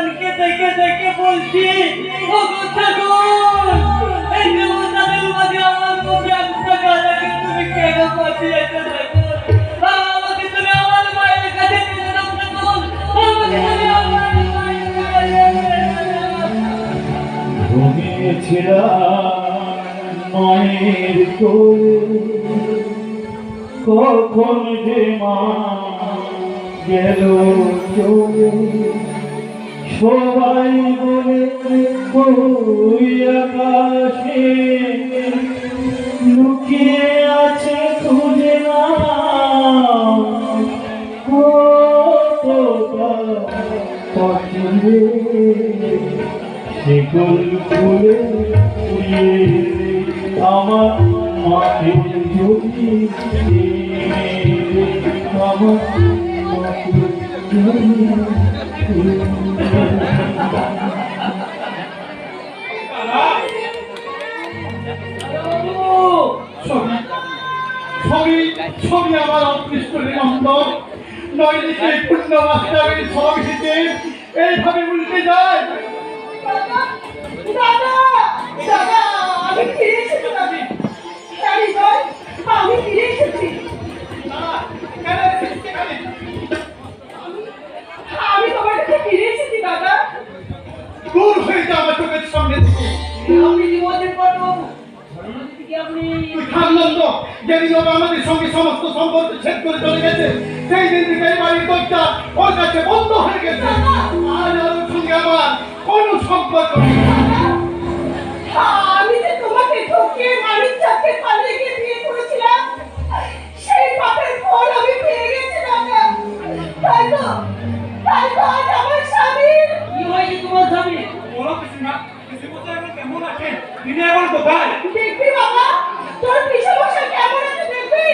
ভগবানকে দেখে দেখে বলছি, ও ঠাকুর, এই দেবতাদের মাঝে আমার মুখে একটা গালাকে তুমি কেন পাঠিয়েছো ঠাকুর? আমাকে তুমি আমার মায়ের কাছে নিয়ে যাও ঠাকুর, আমাকে তুমি আমার মায়ের কাছে ঘুমিয়েছিলাম মায়ের কোলে, কখন যে মা গেল চলে। সবাই বলে ওই আকাশে লুকিয়ে আছে, খুঁজে না পাখিরে শিকল খুলে উড়িয়ে আমার মাকে যদি আমার মাকে ছবি আমার অদৃষ্ট নিরন্তর নয়দিকে পূর্ণ বাস্তবের সমাবেশিতে এইভাবে উল্টে যায়। আমি ফিরে এসেছি দাদি। আমি ফিরে এসেছি। আমি তোমার কাছে ফিরে এসেছি দাদা। দূর হয়ে যা আমার চোখের সামনে থেকে। আপনি জীবনের পাঠাবো আপনি থামলাম তো, যেদিন ওরা আমাদের সঙ্গে সমস্ত সম্পর্ক ছেদ করে চলে গেছে, সেই দিন থেকে এই বাড়ির দরজা ওর কাছে বন্ধ হয়ে গেছে। আজ ওর সঙ্গে আমার কোনো সম্পর্ক নেই। আমি যে তোমাকে ঠকিয়ে মানিক চাপে পালিয়ে গিয়ে বিয়ে করেছিলাম, সেই পাপের ফল আমি পেয়ে গেছি দাদা। তাই তো আজ আমার স্বামী। কি হয়েছে তোমার স্বামী? বলো কিছু না, কিছু বলতে এখন কেমন আছে? তিনি এখন কোথায়? দেখবি বাবা, তোর পিসে মশাই কেমন আছে দেখবি?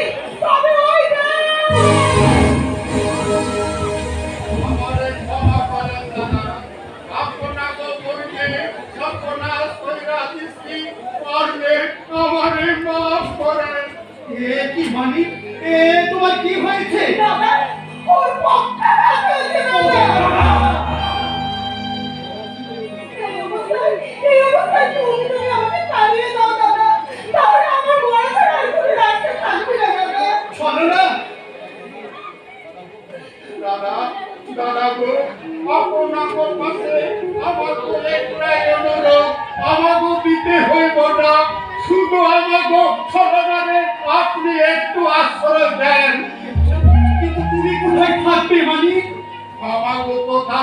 তবে ওই দেখ। আমারে ক্ষমা করেন দাদা, আপনাকে বলতে সর্বনাশ কইরা দিছি, পারলে আমারে মাফ করেন। এ কি মানি? এ তোমার কি হয়েছে? দাদা, ওর পক্ষে রাখতে হচ্ছে দাদা। এই অবস্থায় তুমি আমাকে তাড়িয়ে দাও দাদা। তাহলে আমার বড় ছাড়া আর কোনো রাস্তা থাকবে না দাদা। শোনো না, দাদা দাদা গো, আপনাকে পাশে আমাকে একটাই অনুরোধ, আমাকে দিতে হইব না, শুধু আমাকে সরকারে আপনি একটু আশ্রয় দেন। কিন্তু তুমি কোথায় থাকবে মানি? আমাকে কোথা